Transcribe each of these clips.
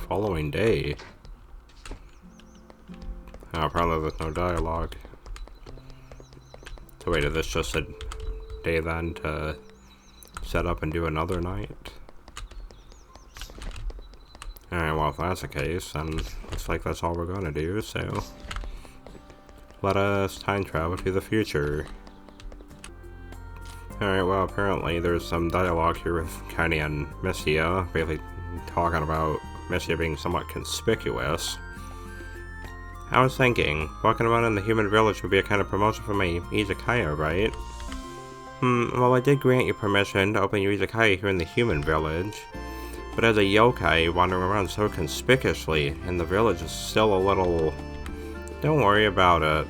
following day. Oh, apparently there's no dialogue. So wait, is this just a day then to set up and do another night? Alright, well if that's the case, then looks like that's all we're gonna do, so let us time travel to the future. Alright, well apparently there's some dialogue here with Kaine and Mystia, basically talking about Mystia being somewhat conspicuous. I was thinking, walking around in the human village would be a kind of promotion for my Izakaya, right? Well I did grant you permission to open your Izakaya here in the human village, but as a yokai wandering around so conspicuously in the village is still a little... Don't worry about it.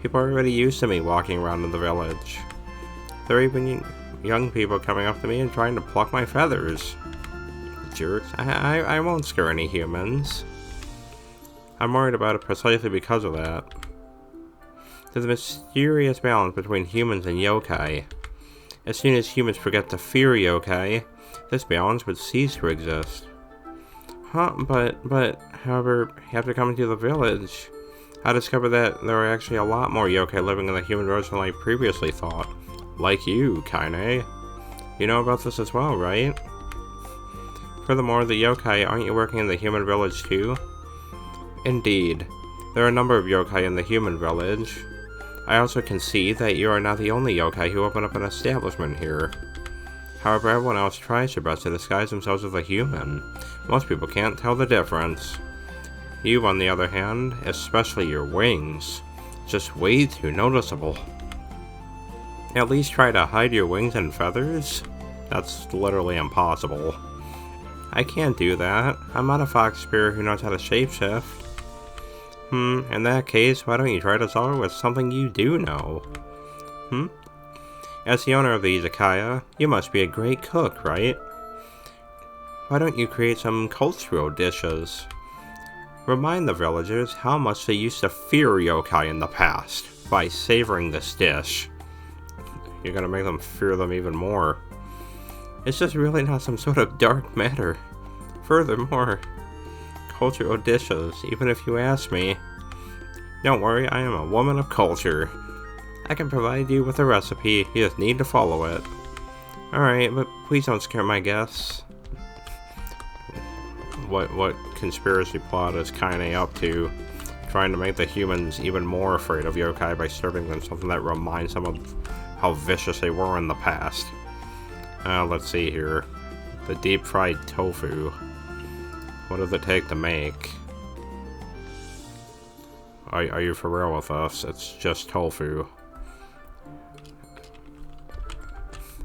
People are already used to me walking around in the village. There are even young people coming up to me and trying to pluck my feathers. Jerks. I won't scare any humans. I'm worried about it precisely because of that. There's a mysterious balance between humans and yokai. As soon as humans forget to fear yokai, this balance would cease to exist. However, after coming to the village, I discovered that there are actually a lot more yokai living in the human village than I previously thought. Like you, Kaine. You know about this as well, right? Furthermore, the yokai, aren't you working in the human village too? Indeed. There are a number of yokai in the human village. I also can see that you are not the only yokai who opened up an establishment here. However, everyone else tries their best to disguise themselves as a human. Most people can't tell the difference. You, on the other hand, especially your wings, just way too noticeable. At least try to hide your wings and feathers? That's literally impossible. I can't do that. I'm not a fox spirit who knows how to shapeshift. In that case, why don't you try to solve it with something you do know? As the owner of the Izakaya, you must be a great cook, right? Why don't you create some cultural dishes? Remind the villagers how much they used to fear yokai in the past by savoring this dish. You're gonna make them fear them even more. It's just really not some sort of dark matter. Furthermore, cultural dishes, even if you ask me. Don't worry, I am a woman of culture. I can provide you with a recipe, you just need to follow it. Alright, but please don't scare my guests. What conspiracy plot is Kaine up to? Trying to make the humans even more afraid of yokai by serving them something that reminds them of how vicious they were in the past. Let's see here. The deep fried tofu. What does it take to make? Are you for real with us? It's just tofu.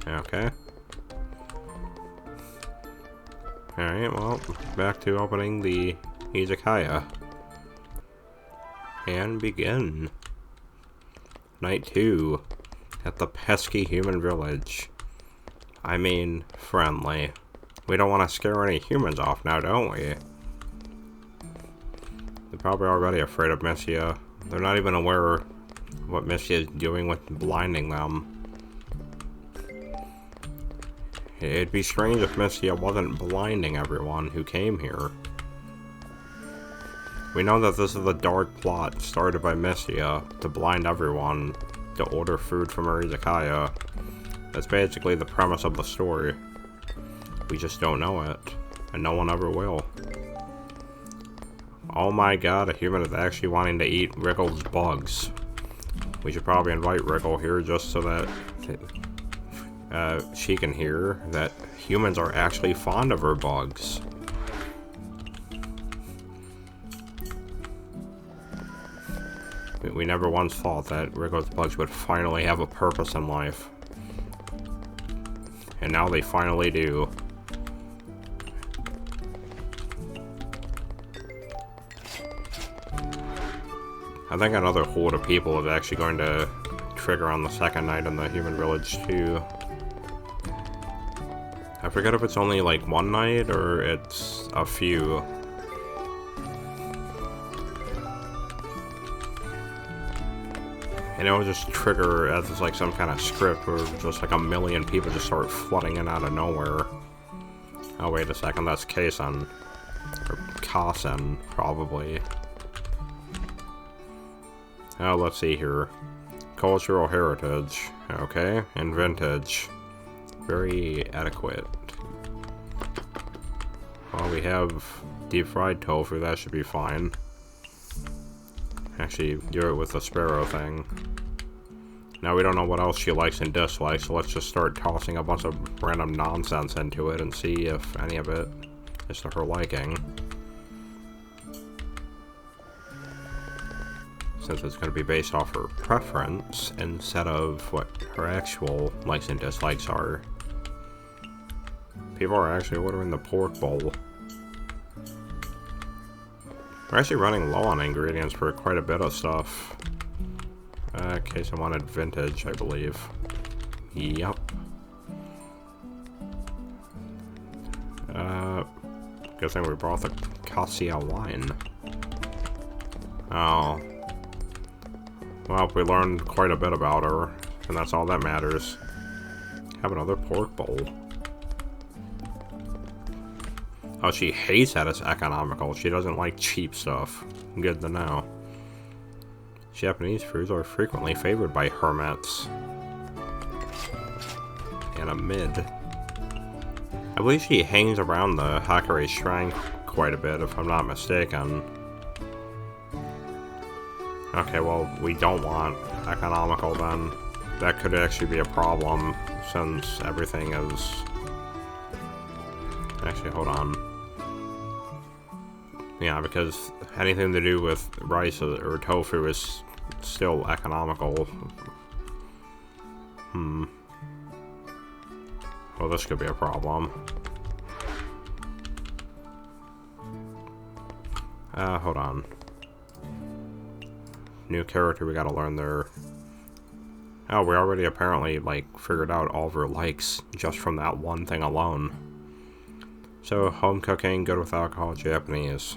Okay. Alright, well, back to opening the Izakaya. And begin. Night 2. At the pesky human village. I mean, friendly. We don't want to scare any humans off now, don't we? They're probably already afraid of Mystia. They're not even aware what Mystia is doing with blinding them. It'd be strange if Mystia wasn't blinding everyone who came here. We know that this is a dark plot started by Mystia to blind everyone to order food from her Izakaya. That's basically the premise of the story. We just don't know it, and no one ever will. Oh my god, a human is actually wanting to eat Wriggle's bugs. We should probably invite Wriggle here just so that she can hear that humans are actually fond of her bugs. We never once thought that Wriggle's bugs would finally have a purpose in life. And now they finally do. I think another horde of people is actually going to trigger on the second night in the human village too. I forget if it's only like one night or it's a few. And it'll just trigger as it's like some kind of script where just like a million people just start flooding in out of nowhere. Oh wait a second, that's Kason. Or Kasen, probably. Oh, let's see here. Cultural heritage. Okay. And vintage. Very adequate. Well, we have deep fried tofu. That should be fine. Actually, do it with the sparrow thing. Now we don't know what else she likes and dislikes, so let's just start tossing a bunch of random nonsense into it and see if any of it is to her liking. Since it's going to be based off her preference instead of what her actual likes and dislikes are. People are actually ordering the pork bowl. We're actually running low on ingredients for quite a bit of stuff. Okay, so I wanted vintage, I believe. Yup. Good thing we brought the Cassia wine. Oh. Well, we learned quite a bit about her, and that's all that matters. Have another pork bowl. Oh, she hates that it's economical. She doesn't like cheap stuff. Good to know. Japanese foods are frequently favored by hermits. And a mid. I believe she hangs around the Hakare shrine quite a bit, if I'm not mistaken. Okay, well, we don't want economical then. That could actually be a problem, since everything is... Actually, hold on. Yeah, because anything to do with rice or tofu is still economical. Well, this could be a problem. Hold on. New character we gotta learn there. Oh, we already apparently, like, figured out all of her likes just from that one thing alone. So, home cooking, good with alcohol, Japanese.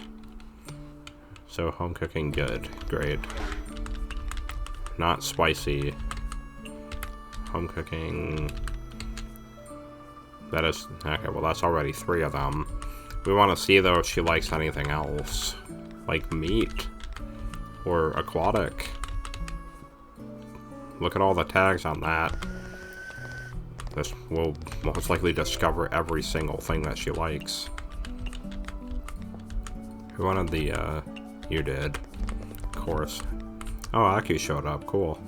So, home cooking, good. Great. Not spicy. Home cooking... That is... Okay, well, that's already 3 of them. We want to see, though, if she likes anything else. Like meat. Or aquatic. Look at all the tags on that. This will most likely discover every single thing that she likes. Who wanted the, You did. Of course. Oh, Aki showed up. Cool.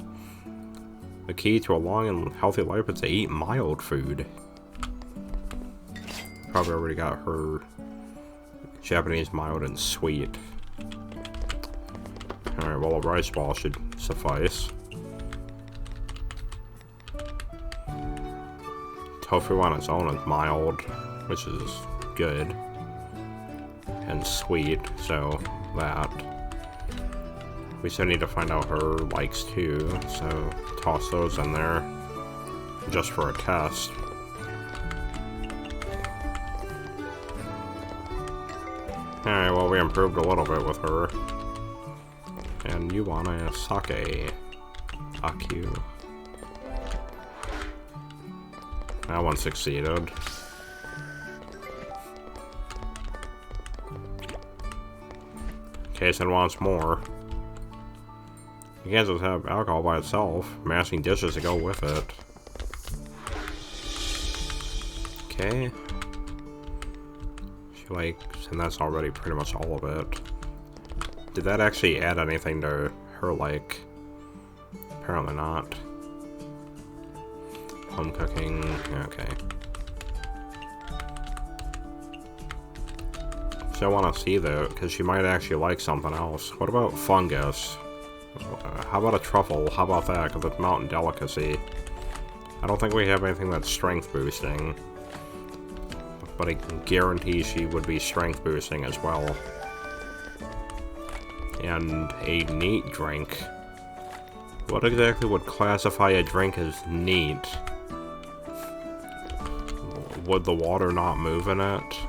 The key to a long and healthy life is to eat mild food. Probably already got her Japanese mild and sweet. Alright, well, a rice ball should suffice. Tofu on its own is mild, which is good. And sweet, so that. We still need to find out her likes too, so toss those in there just for a test. Alright, well, we improved a little bit with her. And you want a sake. Aku. That one succeeded. Kason wants more. You can't just have alcohol by itself. Mashing dishes to go with it. Okay. She likes, and that's already pretty much all of it. Did that actually add anything to her like? Apparently not. Home cooking, okay. So I want to see though, because she might actually like something else. What about fungus? How about a truffle? How about that? Because it's mountain delicacy. I don't think we have anything that's strength boosting. But I can guarantee she would be strength boosting as well. And a neat drink. What exactly would classify a drink as neat? Would the water not move in it?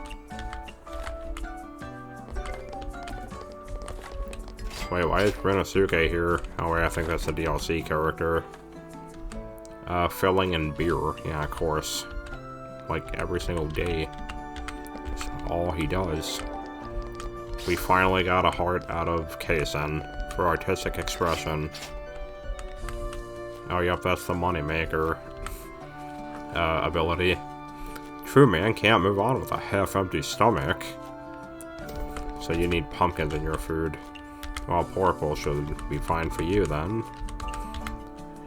Wait, why is Renosuke here? Oh wait, I think that's a DLC character. Filling and beer. Yeah, of course. Like, every single day. That's all he does. We finally got a heart out of Kaisen for artistic expression. Oh, yep, that's the moneymaker ability. True man can't move on with a half-empty stomach. So you need pumpkins in your food. Well, pork should be fine for you then.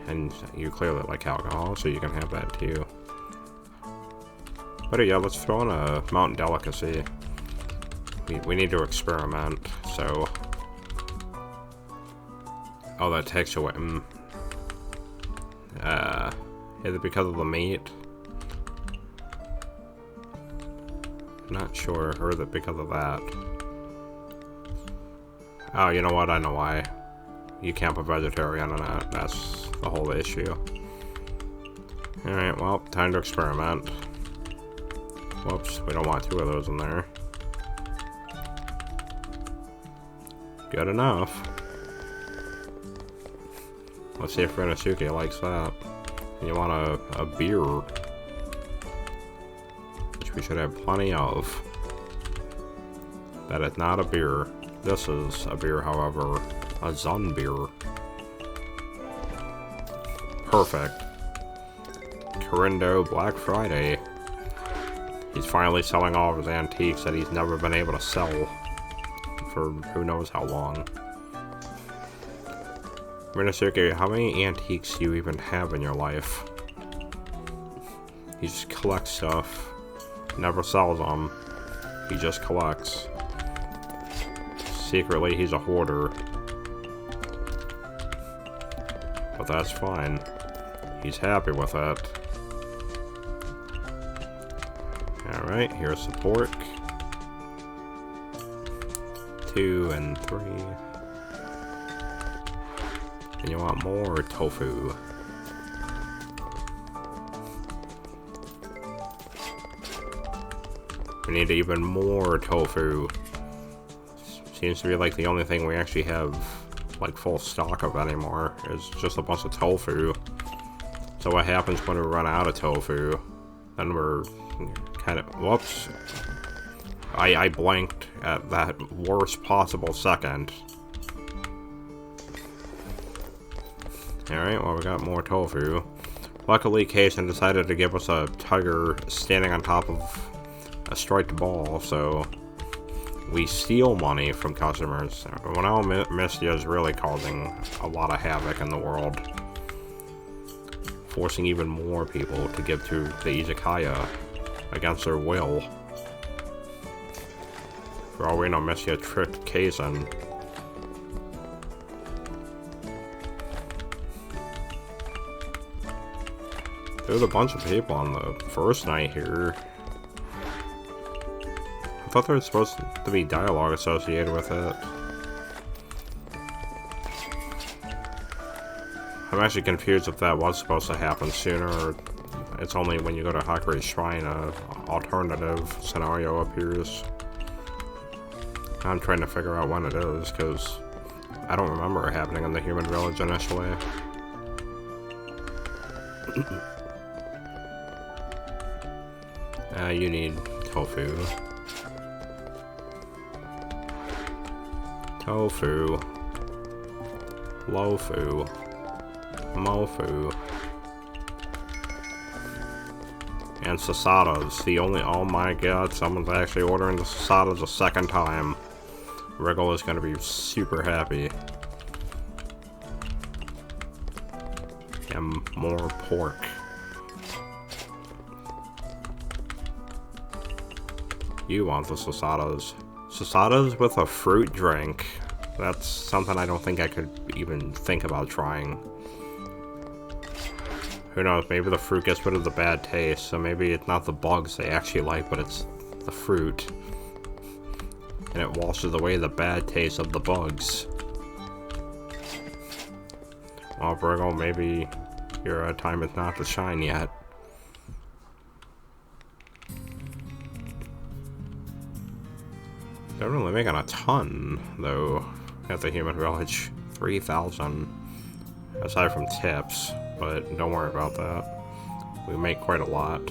And you clearly like alcohol, so you can have that too. But yeah, let's throw in a mountain delicacy. We need to experiment, so... Oh, that takes away... is it because of the meat? Not sure, or is it because of that? Oh, you know what? I know why. You can't put vegetarian in it. That's the whole issue. Alright, well, time to experiment. Whoops, we don't want 2 of those in there. Good enough. Let's see if Rinosuke likes that. You want a beer. Which we should have plenty of. That is not a beer. This is a beer, however. A Zun beer. Perfect. Korindo Black Friday. He's finally selling all of his antiques that he's never been able to sell for who knows how long. Rinosuke, how many antiques do you even have in your life? He just collects stuff. Never sells them. He just collects. Secretly, he's a hoarder. But that's fine. He's happy with it. Alright, here's the pork. 2 and 3. And you want more tofu. We need even more tofu. Seems to be like the only thing we actually have like full stock of anymore is just a bunch of tofu. So what happens when we run out of tofu? Then we're kind of, whoops. I blanked at that worst possible second. Alright, well we got more tofu. Luckily Kaisen decided to give us a tiger standing on top of a striped ball, so we steal money from customers. Touhou Mystia is really causing a lot of havoc in the world. Forcing even more people to give to the Izakaya against their will. For all we know, Mystia tricked Kaisen. There's a bunch of people on the first night here. I thought there was supposed to be dialogue associated with it. I'm actually confused if that was supposed to happen sooner, or it's only when you go to Hakuri's Shrine an alternative scenario appears. I'm trying to figure out when it is, because I don't remember it happening in the human village initially. You need tofu. Tofu. Lofu. Mofu. And Sasadas. The only, oh my god, someone's actually ordering the Sasadas a second time. Wriggle is gonna be super happy. And more pork. You want the Sasadas. Sasadas with a fruit drink. That's something I don't think I could even think about trying. Who knows, maybe the fruit gets rid of the bad taste, so maybe it's not the bugs they actually like, but it's the fruit. And it washes away the bad taste of the bugs. Well, Virgo, maybe your time is not to shine yet. They're really making a ton, though, at the human village. 3,000. Aside from tips, but don't worry about that. We make quite a lot.